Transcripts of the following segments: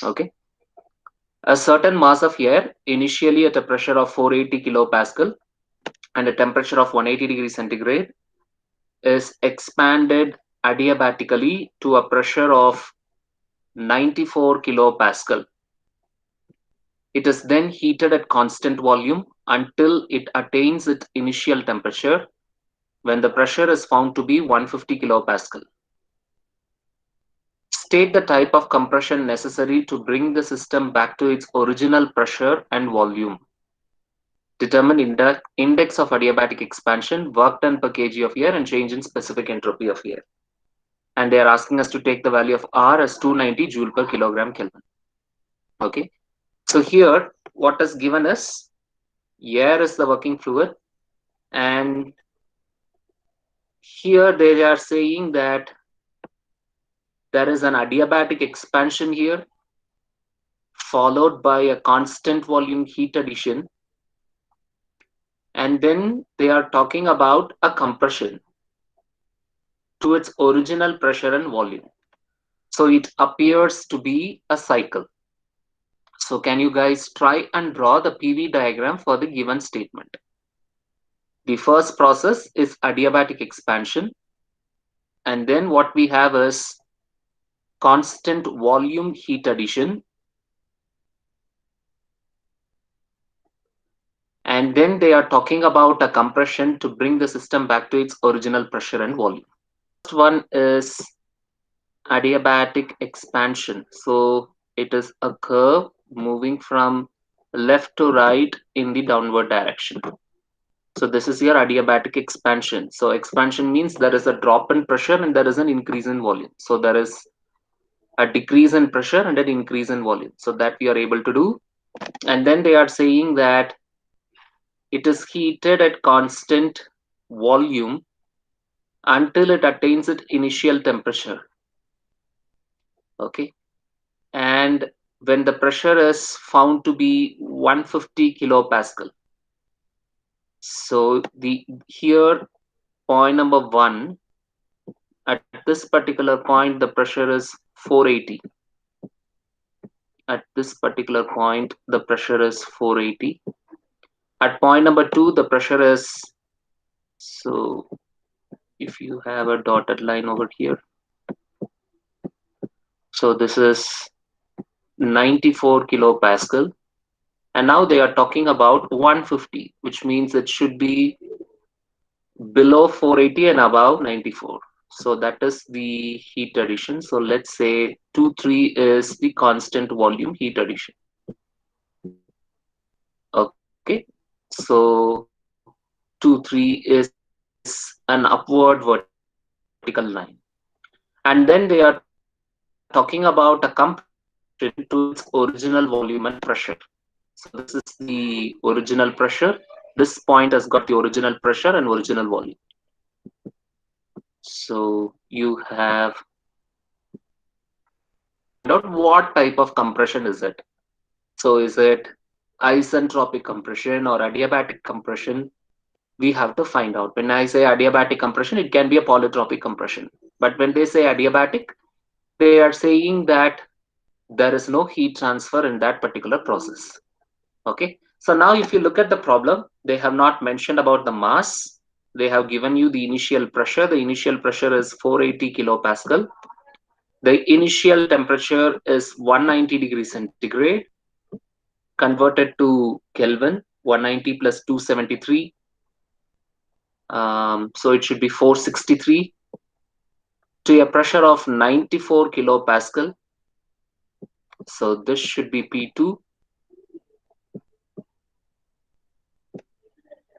Okay. A certain mass of air, initially at a pressure of 480 kilopascal and a temperature of 180 degrees centigrade, is expanded adiabatically to a pressure of 94 kilopascal. It is then heated at constant volume until it attains its initial temperature, when the pressure is found to be 150 kilopascal. State the type of compression necessary to bring the system back to its original pressure and volume. Determine index of adiabatic expansion, work done per kg of air, and change in specific entropy of air. And they are asking us to take the value of R as 290 joule per kilogram Kelvin. Okay. So here, what is given is air is the working fluid, and here they are saying that there is an adiabatic expansion here, followed by a constant volume heat addition, and then they are talking about a compression to its original pressure and volume. So it appears to be a cycle. So can you guys try and draw the PV diagram for the given statement? The first process is adiabatic expansion, and then what we have is constant volume heat addition, and then they are talking about a compression to bring the system back to its original pressure and volume. First one is adiabatic expansion. So it is a curve moving from left to right in the downward direction. So this is your adiabatic expansion. So expansion means there is a drop in pressure and there is an increase in volume. So there is a decrease in pressure and an increase in volume. So that we are able to do. And then they are saying that it is heated at constant volume until it attains its initial temperature. Okay. And when the pressure is found to be 150 kilopascal. So the here point number 1, at this particular point the pressure is 480. At this particular point the pressure is 480. At point number 2 the pressure is, so if you have a dotted line over here, so this is 94 kilopascal, and now they are talking about 150, which means it should be below 480 and above 94. So that is the heat addition. So let's say 23 is the constant volume heat addition. Okay, so 23 is an upward vertical line. And then they are talking about a compression to its original volume and pressure. So this is the original pressure. This point has got the original pressure and original volume. So you have, find out what type of compression is it. So is it isentropic compression or adiabatic compression? We have to find out. When I say adiabatic compression, it can be a polytropic compression. But when they say adiabatic, they are saying that there is no heat transfer in that particular process. Okay. So now if you look at the problem, they have not mentioned about the mass. They have given you the initial pressure. The initial pressure is 480 kilopascal. The initial temperature is 190 degrees centigrade converted to Kelvin, 190 plus 273. So it should be 463 to a pressure of 94 kilopascal. So this should be P2.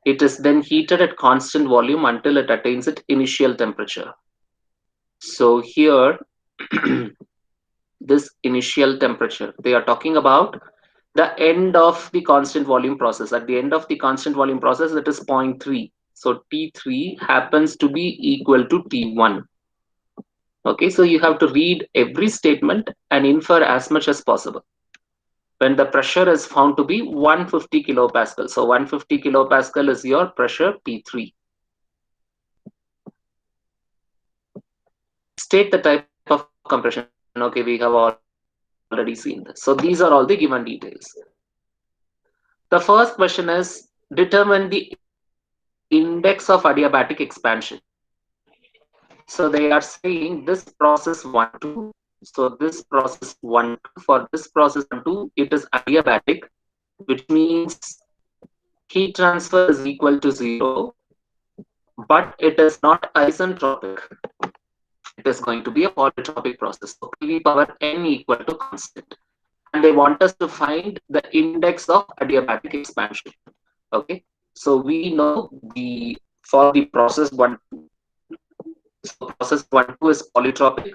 It is then heated at constant volume until it attains its initial temperature. So here, this initial temperature, they are talking about the end of the constant volume process. At the end of the constant volume process, it is 0.3. So T3 happens to be equal to T1. Okay, so you have to read every statement and infer as much as possible. When the pressure is found to be 150 kilopascal. So 150 kilopascal is your pressure P3. State the type of compression. Okay, we have already already seen this. So these are all the given details. The first question is, determine the index of adiabatic expansion. So they are saying this process 1 2. So this process 1 2, for this process 1 2, it is adiabatic, which means heat transfer is equal to 0, but it is not isentropic. It is going to be a polytropic process. So PV power n equal to constant. And they want us to find the index of adiabatic expansion. Okay. So we know the for the process 1 2. So process 1 2 is polytropic.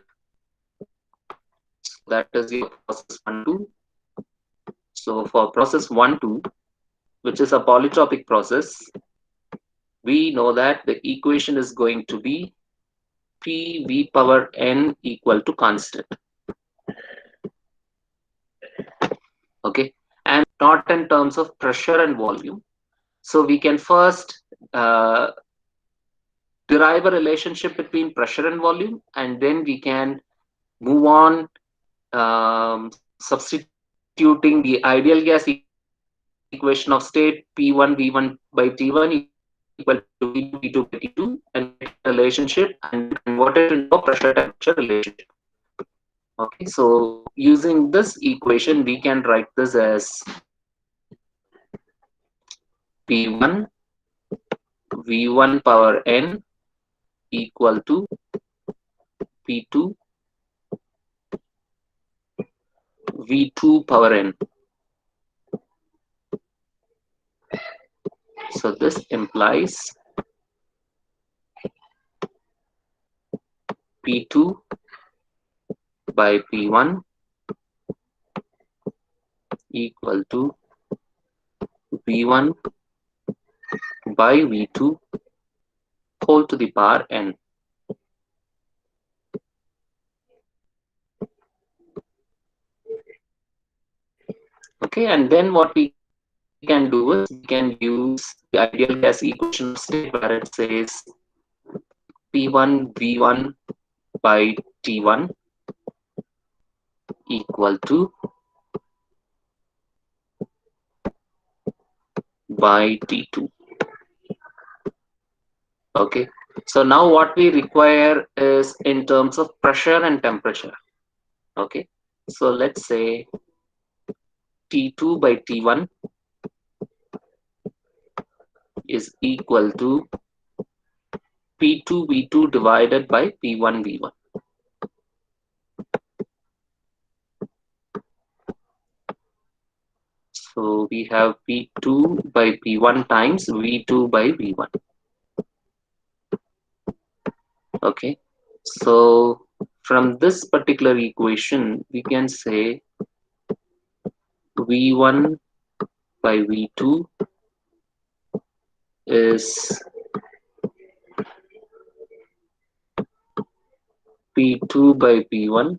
So that is your process 1 2. So for process 1 2, which is a polytropic process, we know that the equation is going to be PV power n equal to constant. Okay, and not in terms of pressure and volume. So we can first uh, derive a relationship between pressure and volume, and then we can move on, substituting the ideal gas equation of state P1 V1 by T1 equal to V2 V2 by T2, and get a relationship and then convert it into a pressure temperature relationship. Okay, so using this equation, we can write this as P1 V1 power n equal to P2 V2 power n. So this implies P2 by P1 equal to V1 by V2 whole to the power n. Okay, and then what we can do is we can use the ideal gas equation of state where it says P1 V1 by T1 equal to by T2. Okay, so now what we require is in terms of pressure and temperature. Okay, so let's say T2 by T1 is equal to P2 V2 divided by P1 V1. So we have P2 by P1 times V2 by V1. Okay, so from this particular equation, we can say V1 by V2 is P2 by P1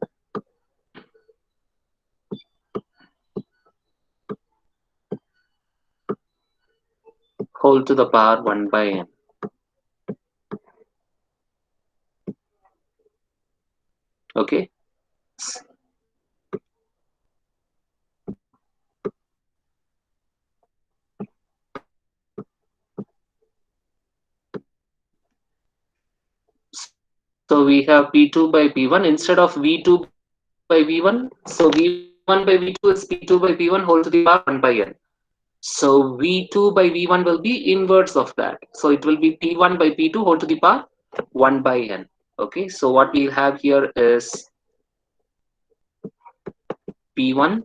whole to the power 1 by n. Okay, so we have P2 by P1 instead of V2 by V1. So V1 by V2 is P2 by P1 whole to the power 1 by n. So V2 by V1 will be inverse of that. So it will be P1 by P2 whole to the power 1 by n. Okay, so what we have here is P1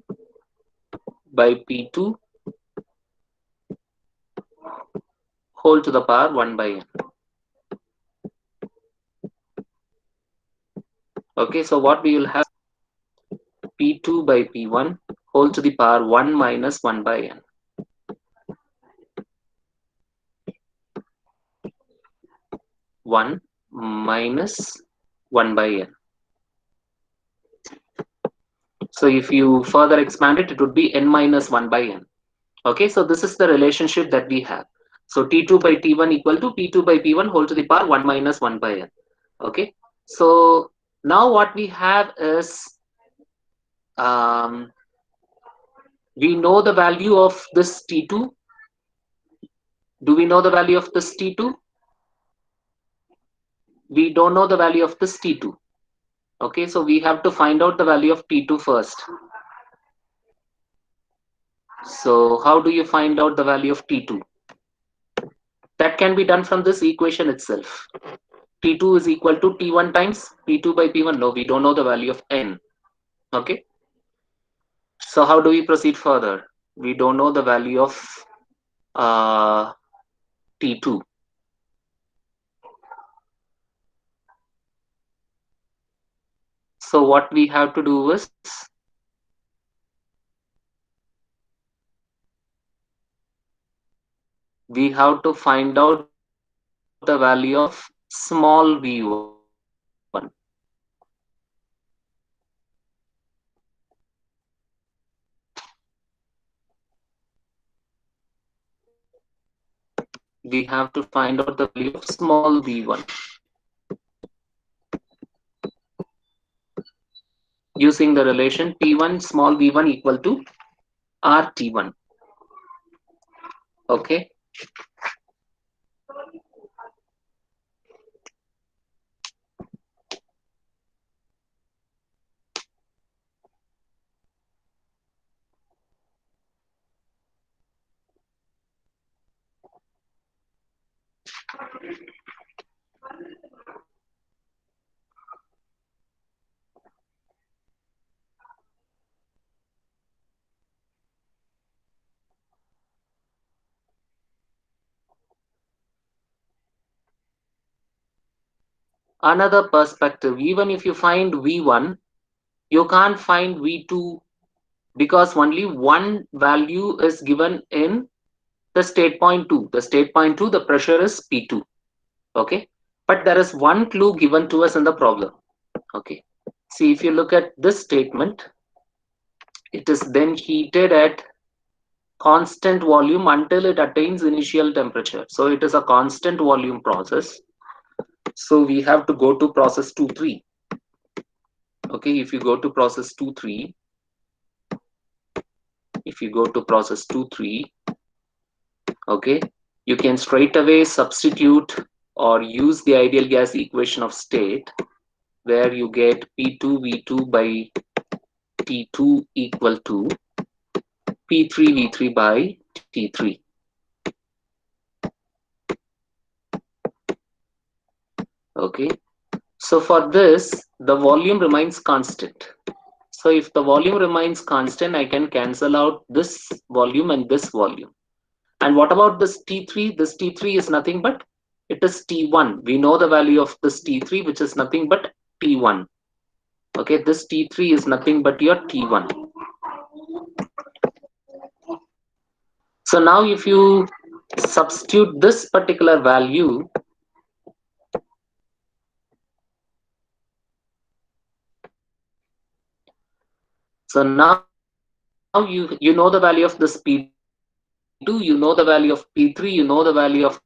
by P2 whole to the power 1 by n. Okay, so what we will have P2 by P1 whole to the power 1 minus 1 by n. 1 minus 1 by n. So if you further expand it, it would be n minus 1 by n. Okay, so this is the relationship that we have. So T2 by T1 equal to P2 by P1 whole to the power 1 minus 1 by n. Okay, so now what we have is Um, we know the value of this T2. Do we know the value of this T2? We don't know the value of this T2. Okay, so we have to find out the value of T2 first. So how do you find out the value of T2? That can be done from this equation itself. T2 is equal to T1 times P2 by P1. No, we don't know the value of N. Okay, so how do we proceed further? We don't know the value of uh, T2. So what we have to do is we have to find out the value of small v1. We have to find out the value of small v1 using the relation T1 small v1 equal to RT1. Okay. Another perspective, even if you find v1, you can't find v2 because only one value is given in the state point 2. The state point 2, the pressure is P2. Okay. But there is one clue given to us in the problem. Okay. See, if you look at this statement, it is then heated at constant volume until it attains initial temperature. So it is a constant volume process. So we have to go to process 2-3. Okay. If you go to process 2-3, okay, you can straight away substitute or use the ideal gas equation of state where you get P2V2 by T2 equal to P3V3 by T3. Okay, so for this, the volume remains constant. So if the volume remains constant, I can cancel out this volume and this volume. And what about this T3? This T3 is nothing but it is T1. We know the value of this T3, which is nothing but T1. Okay, this T3 is nothing but your T1. So now if you substitute this particular value, so now you know the value of this P2, you know the value of P3, you know the value of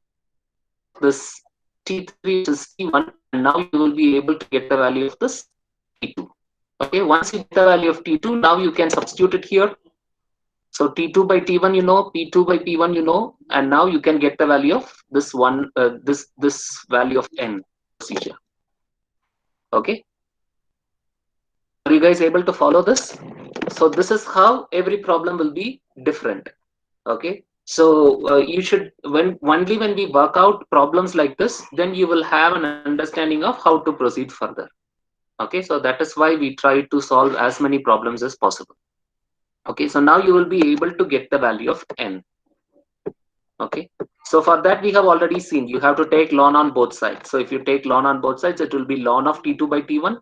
this T3, which is T1, and now you will be able to get the value of this T2. Okay, once you get the value of T2, now you can substitute it here. So T2 by T1 you know, P2 by P1 you know, and now you can get the value of this one, this value of N. Procedure. Okay, are you guys able to follow this? So this is how every problem will be different. Okay, so you should, when only when we work out problems like this, then you will have an understanding of how to proceed further. Okay, so that is why we try to solve as many problems as possible. Okay, so now you will be able to get the value of N. Okay, so for that we have already seen you have to take ln on both sides. So if you take ln on both sides, it will be ln of T2 by T1,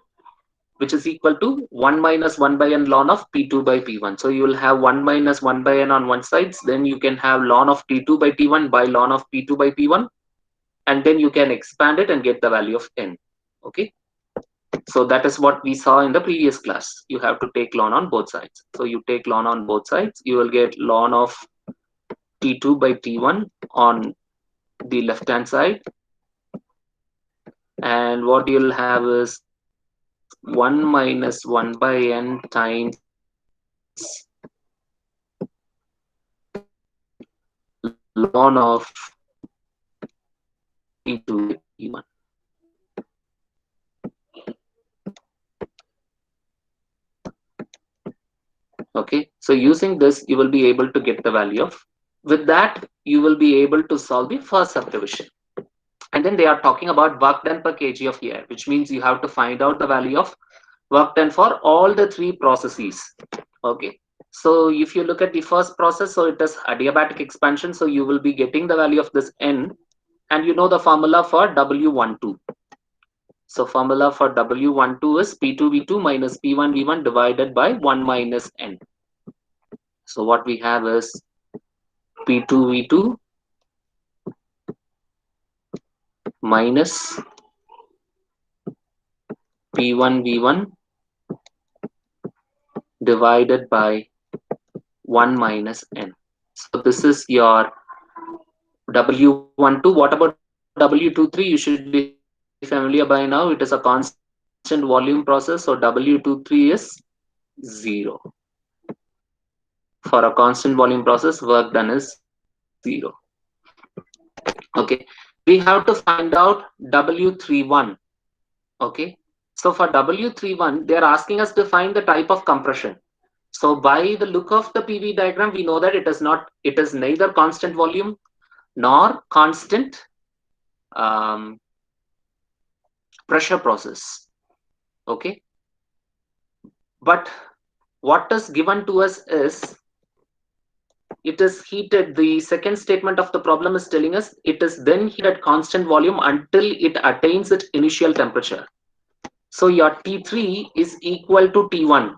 which is equal to 1 minus 1 by n ln of P2 by P1. So you will have 1 minus 1 by n on one side, then you can have ln of T2 by T1 by ln of P2 by P1, and then you can expand it and get the value of N. Okay, so that is what we saw in the previous class. You have to take ln on both sides. So you take ln on both sides, you will get ln of T2 by T1 on the left hand side, and what you'll have is 1 minus 1 by n times ln of P2 by P1. Okay, so using this, you will be able to get the value of. With that, you will be able to solve the first subdivision. And then they are talking about work done per kg of air, which means you have to find out the value of work done for all the three processes. Okay, so if you look at the first process, so it is adiabatic expansion. So you will be getting the value of this N, and you know the formula for W12. So formula for W12 is P2V2 minus P1V1 divided by 1 minus N. So what we have is P2V2 minus P1V1 divided by 1 minus N. So this is your W12. What about W23? You should be familiar by now. It is a constant volume process. So W23 is 0. For a constant volume process, work done is 0. Okay. We have to find out W31. Okay. So for W31, they are asking us to find the type of compression. So by the look of the PV diagram, we know that it is neither constant volume nor constant pressure process. Okay. But what is given to us is it is heated. The second statement of the problem is telling us it is then heated at constant volume until it attains its initial temperature. So your T3 is equal to T1.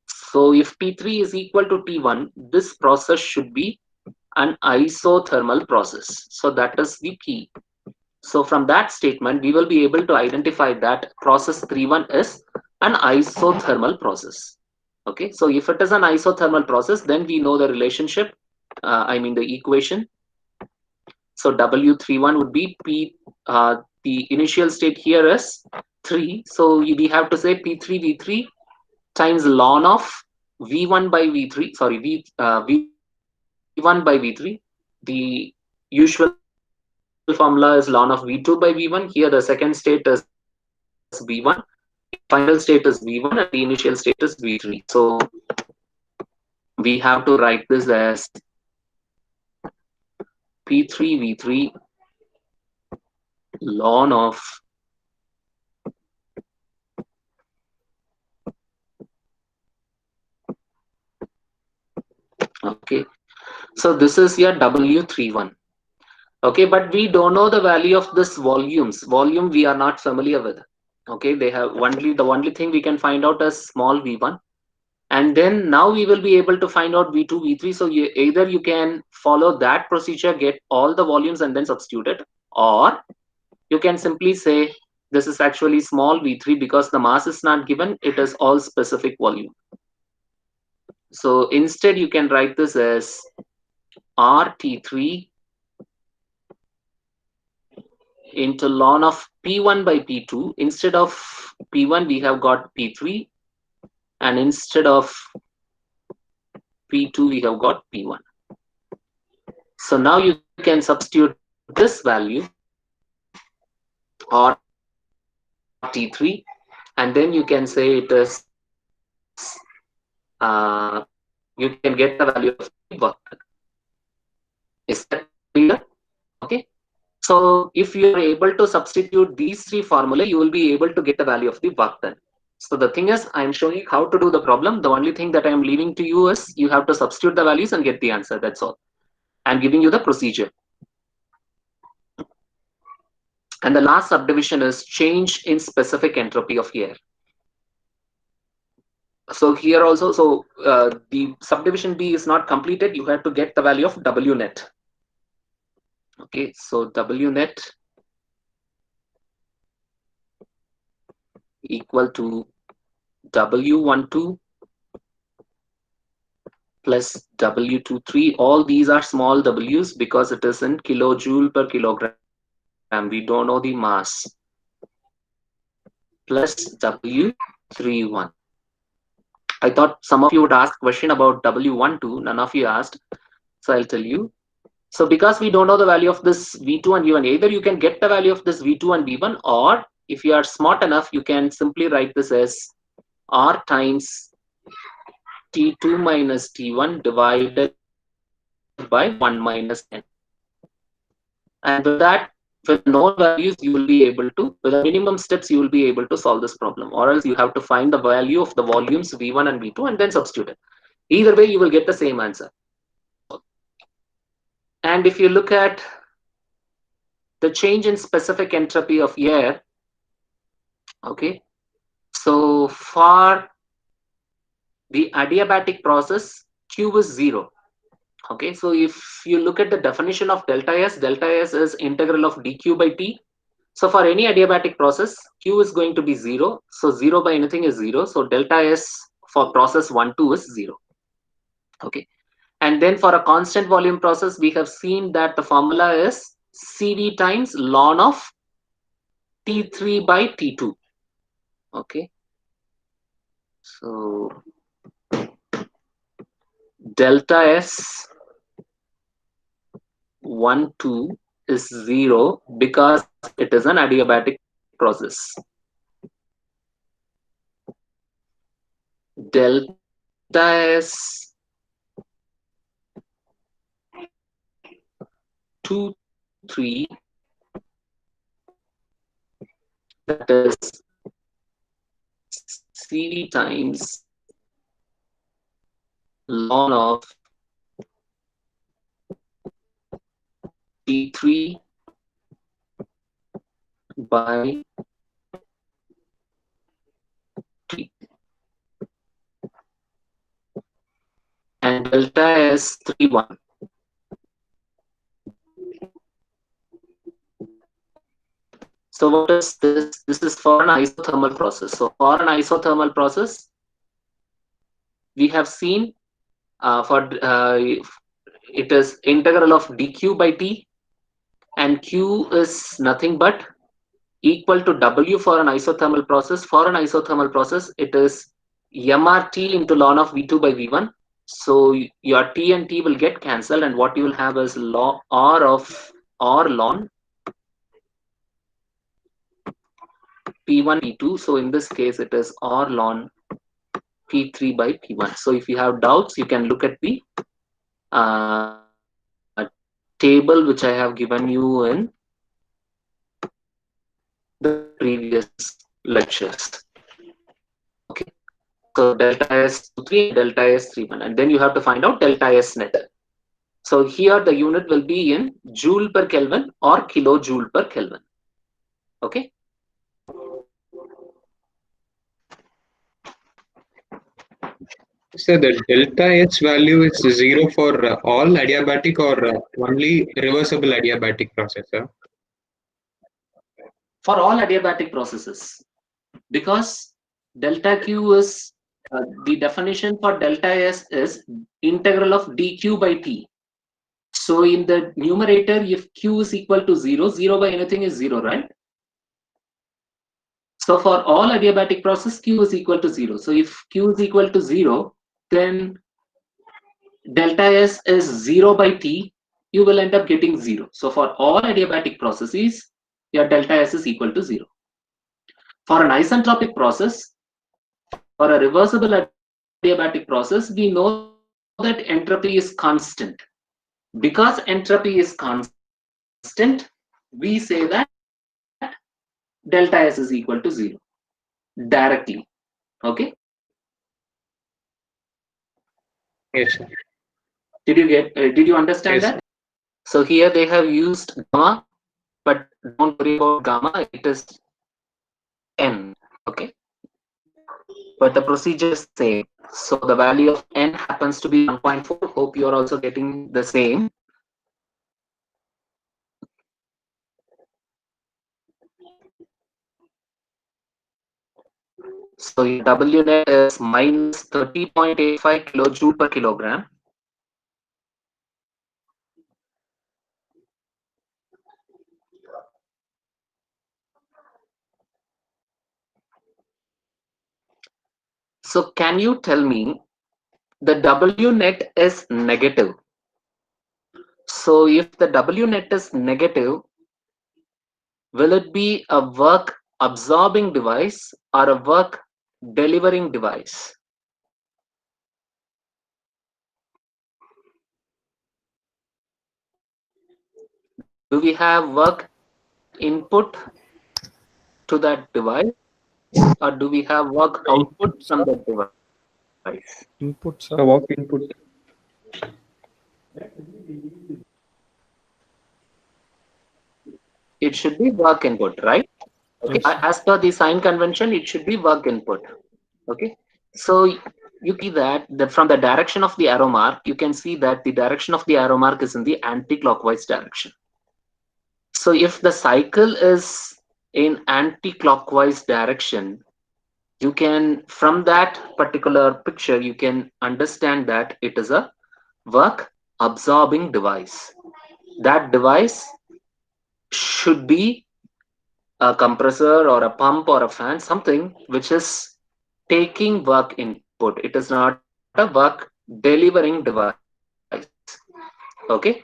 So if T3 is equal to T1, this process should be an isothermal process. So that is the key. So from that statement, we will be able to identify that process 31 is an isothermal process. Okay, so if it is an isothermal process, then we know the relationship, the equation. So W31 would be the initial state here is 3. So we have to say P3V3 times ln of V1 by V3, sorry, V1 by V3. The usual formula is ln of V2 by V1. Here the second state is V1, final state is V1, and the initial state is V3. So we have to write this as P3V3 ln of okay. So this is your W31. Okay, but we don't know the value of this volumes. Volume we are not familiar with. Okay, they have the only thing we can find out is small v1, and then now we will be able to find out v2, v3. So either you can follow that procedure, get all the volumes and then substitute it, or you can simply say this is actually small v3 because the mass is not given, it is all specific volume. So instead you can write this as RT3 into ln of P1 by P2. Instead of P1, we have got P3, and instead of P2, we have got P1. So now you can substitute this value or T3, and then you can say it is, you can get the value of the work. Is that clear? Okay. So if you are able to substitute these three formulae, you will be able to get the value of the work done. So the thing is, I'm showing you how to do the problem. The only thing that I'm leaving to you is you have to substitute the values and get the answer. That's all. I'm giving you the procedure. And the last subdivision is change in specific entropy of air. So here also, so the subdivision B is not completed. You have to get the value of W net. Okay, so W net equal to W12 plus W23. All these are small w's because it is in kilojoule per kilogram. We don't know the mass. Plus W31. I thought some of you would ask question about W12. None of you asked. So I'll tell you. So because we don't know the value of this V2 and V1, either you can get the value of this V2 and V1, or if you are smart enough, you can simply write this as R times T2 minus T1 divided by 1 minus n. And with that, with known values, you will be able to, with the minimum steps, you will be able to solve this problem. Or else you have to find the value of the volumes V1 and V2 and then substitute it. Either way, you will get the same answer. And if you look at the change in specific entropy of air, okay, so for the adiabatic process, Q is 0. Okay, so if you look at the definition of delta S is integral of dq by t. So for any adiabatic process, Q is going to be 0. So 0 by anything is 0. So delta S for process 1, 2 is 0. Okay. And then for a constant volume process, we have seen that the formula is CV times ln of T3 by T2. Okay. So delta S 1, 2 is 0 because it is an adiabatic process. Delta S 2, 3, that is CV times ln of T3 by T. And delta S 3, 1. So what is this? This is for an isothermal process. So for an isothermal process, we have seen it is integral of dq by t, and q is nothing but equal to w for an isothermal process. For an isothermal process, it is mrt into ln of v2 by v1. So your t and t will get cancelled, and what you will have is ln r of r ln p1 p2. So in this case, it is r ln p3 by p1. So if you have doubts, you can look at the table which I have given you in the previous lectures. Okay, so delta S 3, delta S 31, and then you have to find out delta S net. So here the unit will be in joule per Kelvin or kilojoule per Kelvin. Okay. So the delta H value is 0 for all adiabatic or only reversible adiabatic processor? For all adiabatic processes, because delta Q is the definition for delta S is integral of dq by t. So in the numerator, if Q is equal to 0, 0 by anything is 0, right? So for all adiabatic process, Q is equal to 0. So if Q is equal to 0, then delta S is 0 by T, you will end up getting 0. So for all adiabatic processes, your delta S is equal to 0. For an isentropic process, for a reversible adiabatic process, we know that entropy is constant. Because entropy is constant, we say that delta S is equal to 0 directly. Okay. Yes, sir. Did you understand Yes, that? So here they have used gamma, but don't worry about gamma, it is n. Okay. But the procedure is same. So the value of n happens to be 1.4. Hope you are also getting the same. So your W net is minus 30.85 kilojoule per kilogram. So can you tell me the W net is negative? So if the W net is negative, will it be a work absorbing device or a work delivering device? Do we have work input to that device, or do we have work output Input, from sir. that device? Input, sir. The work input. It should be work input, right? Okay, Yes, sir. as per the sign convention, it should be work input. Okay, so you see that from the direction of the arrow mark, you can see that the direction of the arrow mark is in the anti-clockwise direction. So if the cycle is in anti-clockwise direction, you can, from that particular picture, you can understand that it is a work absorbing device. That device should be a compressor or a pump or a fan, something which is taking work input. It is not a work delivering device. Okay,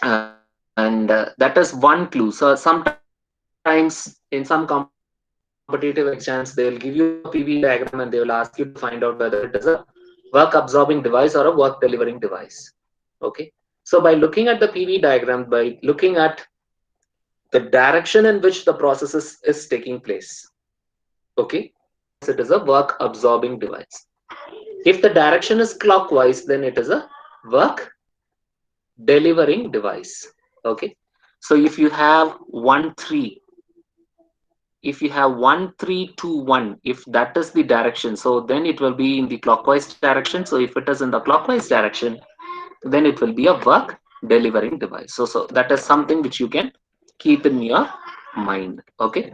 and that is one clue. So sometimes in some competitive exams, they'll give you a PV diagram and they will ask you to find out whether it is a work absorbing device or a work delivering device. Okay, so by looking at the PV diagram, by looking at the direction in which the process is taking place, okay, it is a work absorbing device. If the direction is clockwise, then it is a work delivering device. Okay, so if you have 1 3 2 1, if that is the direction, so then it will be in the clockwise direction. So if it is in the clockwise direction, then it will be a work delivering device. So that is something which you can keep in your mind. Okay,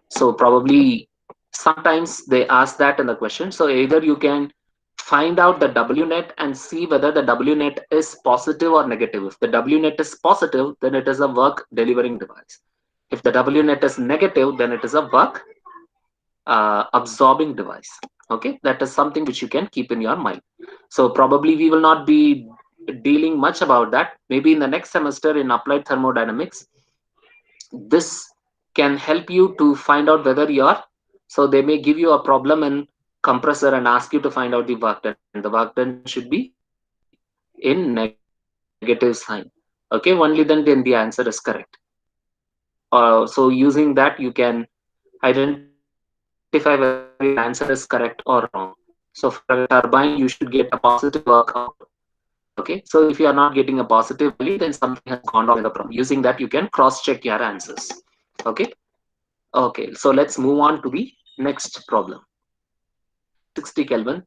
so probably sometimes they ask that in the question. So either you can find out the W net and see whether the W net is positive or negative. If the W net is positive, then it is a work delivering device. If the W net is negative, then it is a work absorbing device. Okay, that is something which you can keep in your mind. So probably we will not be dealing much about that. Maybe in the next semester in applied thermodynamics, this can help you to find out whether you're, so they may give you a problem in compressor and ask you to find out the work done. The work done should be in negative sign. Okay, only then the answer is correct. So using that, you can identify whether your answer is correct or wrong. So for a turbine, you should get a positive work output. Okay, so if you are not getting a positive value, then something has gone wrong in the problem. Using that, you can cross check your answers. Okay, okay, so let's move on to the next problem. A liquid at 360 Kelvin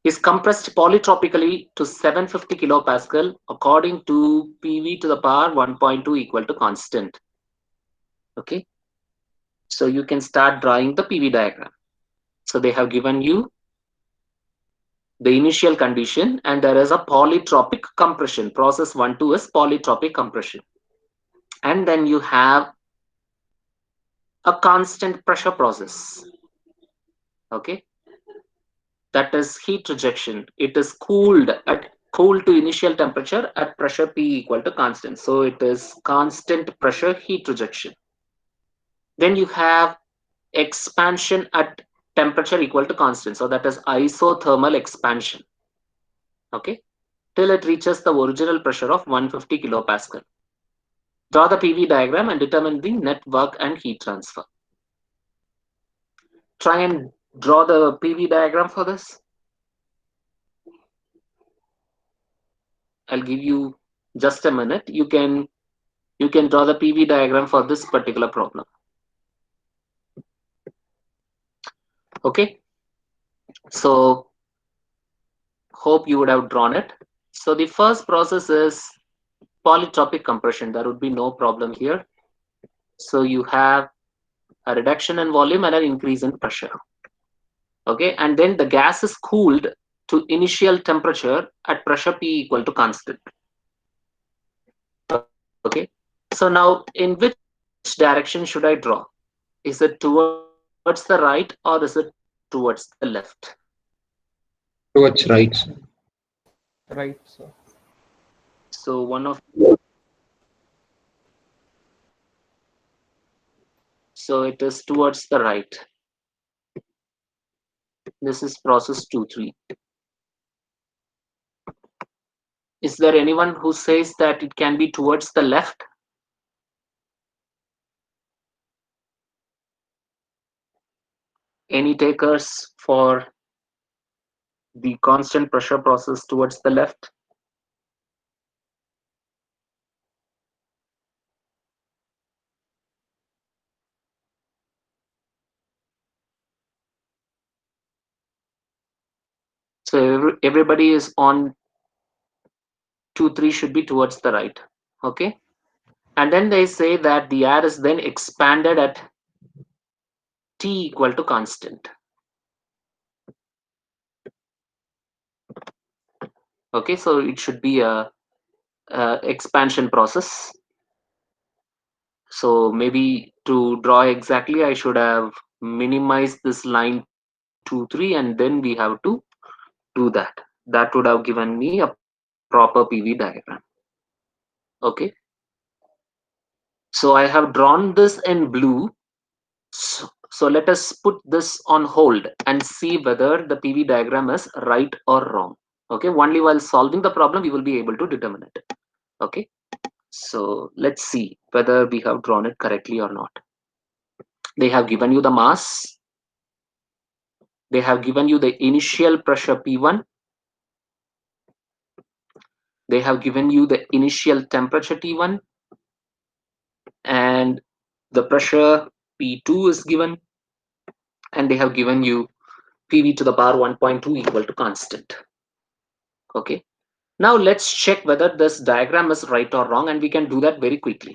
is compressed polytropically to 750 kilopascal according to PV to the power 1.2 equal to constant. Okay, so you can start drawing the PV diagram. So they have given you the initial condition and there is a polytropic compression. Process 1-2 is polytropic compression. And then you have a constant pressure process. Okay, that is heat rejection. It is cooled to initial temperature at pressure P equal to constant. So it is constant pressure heat rejection. Then you have expansion at temperature equal to constant. So that is isothermal expansion. Okay, till it reaches the original pressure of 150 kilopascal. Draw the PV diagram and determine the net work and heat transfer. Try and draw the PV diagram for this. I'll give you just a minute. You can draw the PV diagram for this particular problem. Okay, so hope you would have drawn it. So the first process is polytropic compression. There would be no problem here. So you have a reduction in volume and an increase in pressure. Okay, and then the gas is cooled to initial temperature at pressure P equal to constant. Okay, so now in which direction should I draw? Is it towards the right or is it towards the left? Towards right. Right, sir. So one of, so it is towards the right. This is process 2-3. Is there anyone who says that it can be towards the left? Any takers for the constant pressure process towards the left? So everybody is on 2-3 should be towards the right. Okay. And then they say that the air is then expanded at T equal to constant. Okay, so it should be a expansion process. So maybe to draw exactly, I should have minimized this line 2-3, and then we have to do that. That would have given me a proper PV diagram. Okay. So I have drawn this in blue. So let us put this on hold and see whether the PV diagram is right or wrong. Okay, only while solving the problem we will be able to determine it. Okay, so let's see whether we have drawn it correctly or not. They have given you the mass. They have given you the initial pressure P1. They have given you the initial temperature T1, and the pressure P2 is given, and they have given you PV to the power 1.2 equal to constant. Okay, now let's check whether this diagram is right or wrong, and we can do that very quickly.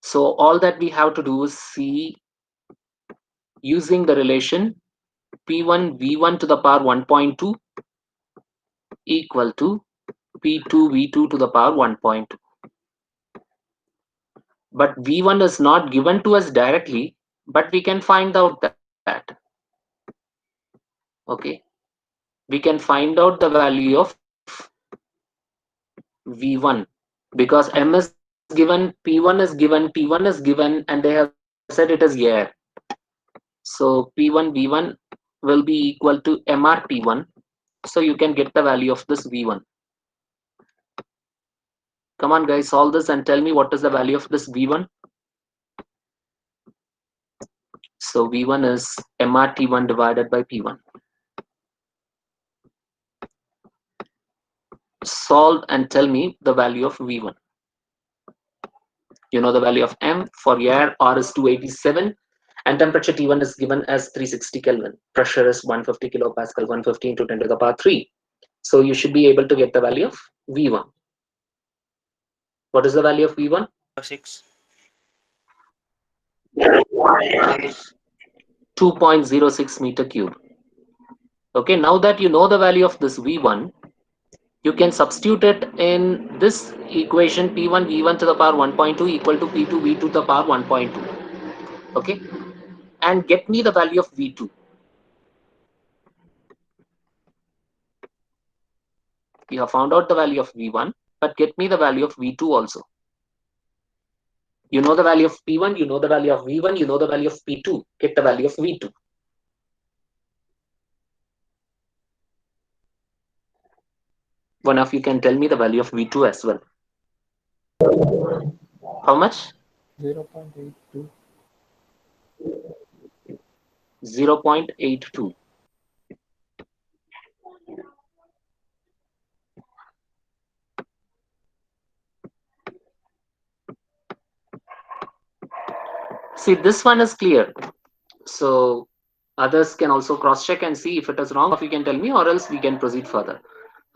So all that we have to do is see using the relation P1 V1 to the power 1.2 equal to P2 V2 to the power 1.2. But V1 is not given to us directly, but we can find out that. Okay, we can find out the value of V1 because M is given, P1 is given, T1 is given, and they have said it is air. So P1 V1 will be equal to MR T1. So you can get the value of this V1. Come on guys, solve this and tell me what is the value of this V1. So V1 is MRT1 divided by P1. Solve and tell me the value of V1. You know the value of M for air, R is 287, and temperature T1 is given as 360 Kelvin. Pressure is 150 kilopascal, 150 into 10 to the power 3. So you should be able to get the value of V1. What is the value of V1? 6. 2.06 meter cube. Okay, now that you know the value of this V1, you can substitute it in this equation P1 V1 to the power 1.2 equal to P2 V2 to the power 1.2. Okay, and get me the value of V2. You have found out the value of V1, but get me the value of V2 also. You know the value of P1, you know the value of V1, you know the value of P2. Get the value of V2. One of you can tell me the value of V2 as well. How much? 0.82. 0.82. See, this one is clear. So others can also cross check and see if it is wrong, if you can tell me, or else we can proceed further.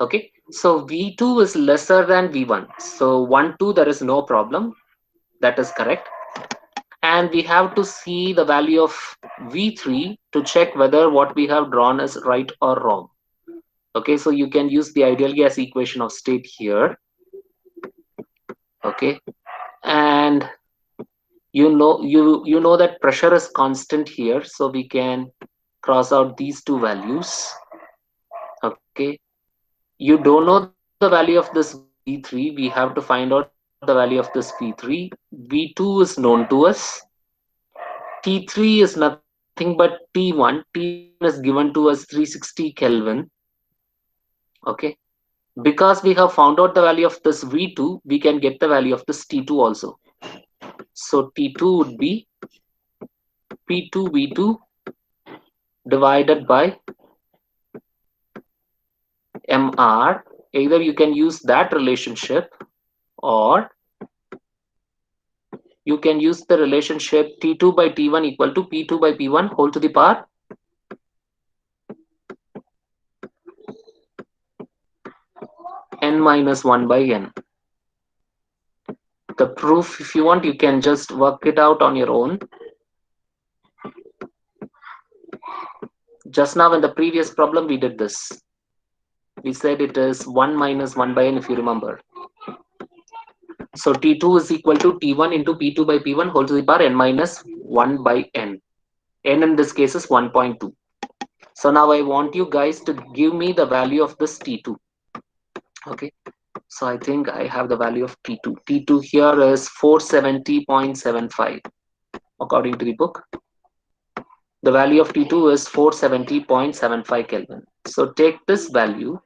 Okay, so V2 is lesser than V1. So 1, 2, there is no problem. That is correct. And we have to see the value of V3 to check whether what we have drawn is right or wrong. Okay, so you can use the ideal gas equation of state here. Okay, and you know that pressure is constant here, so we can cross out these two values. Okay, you don't know the value of this V3, we have to find out the value of this V3. V2 is known to us. T3 is nothing but T1. T1 is given to us 360 Kelvin. Okay. Because we have found out the value of this V2, we can get the value of this T2 also. So T2 would be P2 V2 divided by MR. Either you can use that relationship or you can use the relationship T2 by T1 equal to P2 by P1 whole to the power n minus 1 by n. The proof, if you want, you can just work it out on your own. Just now in the previous problem, we did this. We said it is 1 minus 1 by n, if you remember. So T2 is equal to T1 into P2 by P1 whole to the power n minus 1 by n. N in this case is 1.2. So now I want you guys to give me the value of this T2. Okay. So I think I have the value of T2. T2 here is 470.75 according to the book. The value of T2 is 470.75 Kelvin. So take this value,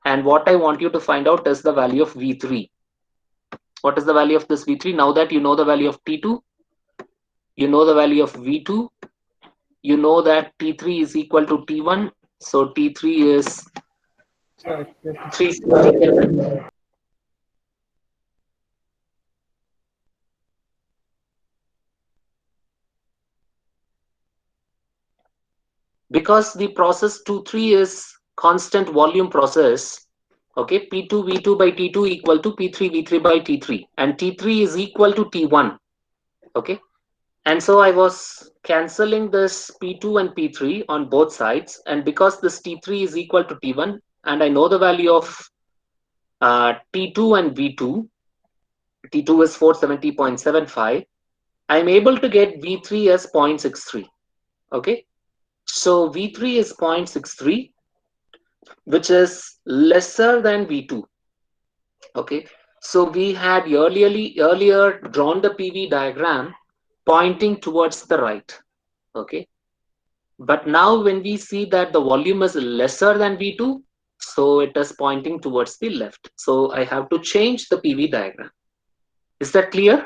and what I want you to find out is the value of V3. What is the value of this V3? Now that you know the value of T2, you know the value of V2, you know that T3 is equal to T1. So T3 is 360 Kelvin. Because the process 2-3 is constant volume process, okay, P2 V2 by T2 equal to P3 V3 by T3, and T3 is equal to T1, okay. And so I was cancelling this P2 and P3 on both sides, and because this T3 is equal to T1 and I know the value of T2 and V2, T2 is 470.75, I'm able to get V3 as 0.63, okay. So V3 is 0.63, which is lesser than V2. Okay, so we had earlier drawn the PV diagram pointing towards the right. Okay, but now when we see that the volume is lesser than V2, so it is pointing towards the left. So I have to change the PV diagram. Is that clear?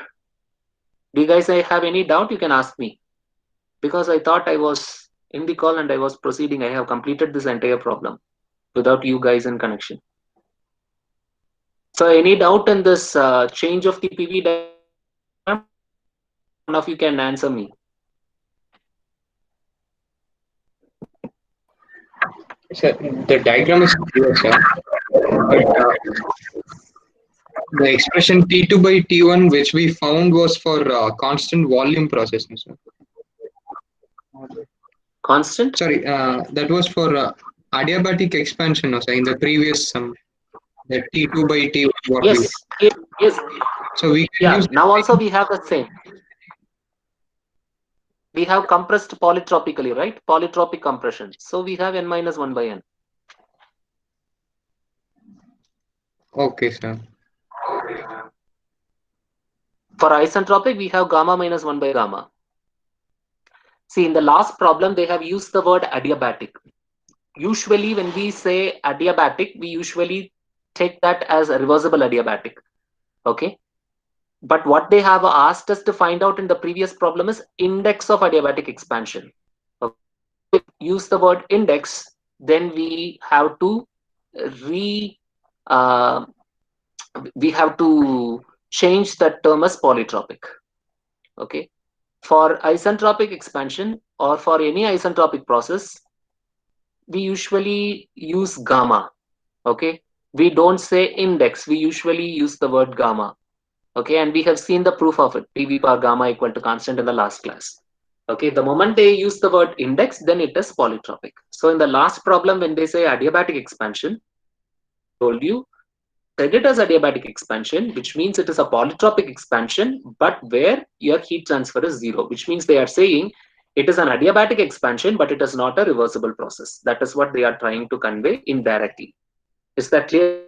Do you guys have any doubt? You can ask me, because I thought I was in the call and I was proceeding. I have completed this entire problem without you guys in connection. So any doubt in this change of the PV diagram? One of you can answer me. Sir, the diagram is clear, sir. But the expression T2 by T1, which we found, was for constant volume processing, sir. Constant? Sorry, that was for adiabatic expansion, sir, in the previous sum. The T2 by T1. What Yes. Yes. So we can use now also we have the same. We have compressed polytropically, right? Polytropic compression. So we have n minus 1 by n. Okay, sir. For isentropic, we have gamma minus 1 by gamma. See, in the last problem, they have used the word adiabatic. Usually, when we say adiabatic, we usually take that as a reversible adiabatic. Okay. But what they have asked us to find out in the previous problem is index of adiabatic expansion. Okay. If we use the word index, then we have to change that term as polytropic. Okay. For isentropic expansion or for any isentropic process, we usually use gamma. Okay. We don't say index. We usually use the word gamma. Okay. And we have seen the proof of it. PV power gamma equal to constant in the last class. Okay. The moment they use the word index, then it is polytropic. So in the last problem, when they say adiabatic expansion, I told you, said it as adiabatic expansion, which means it is a polytropic expansion, but where your heat transfer is 0, which means they are saying it is an adiabatic expansion, but it is not a reversible process. That is what they are trying to convey indirectly. Is that clear?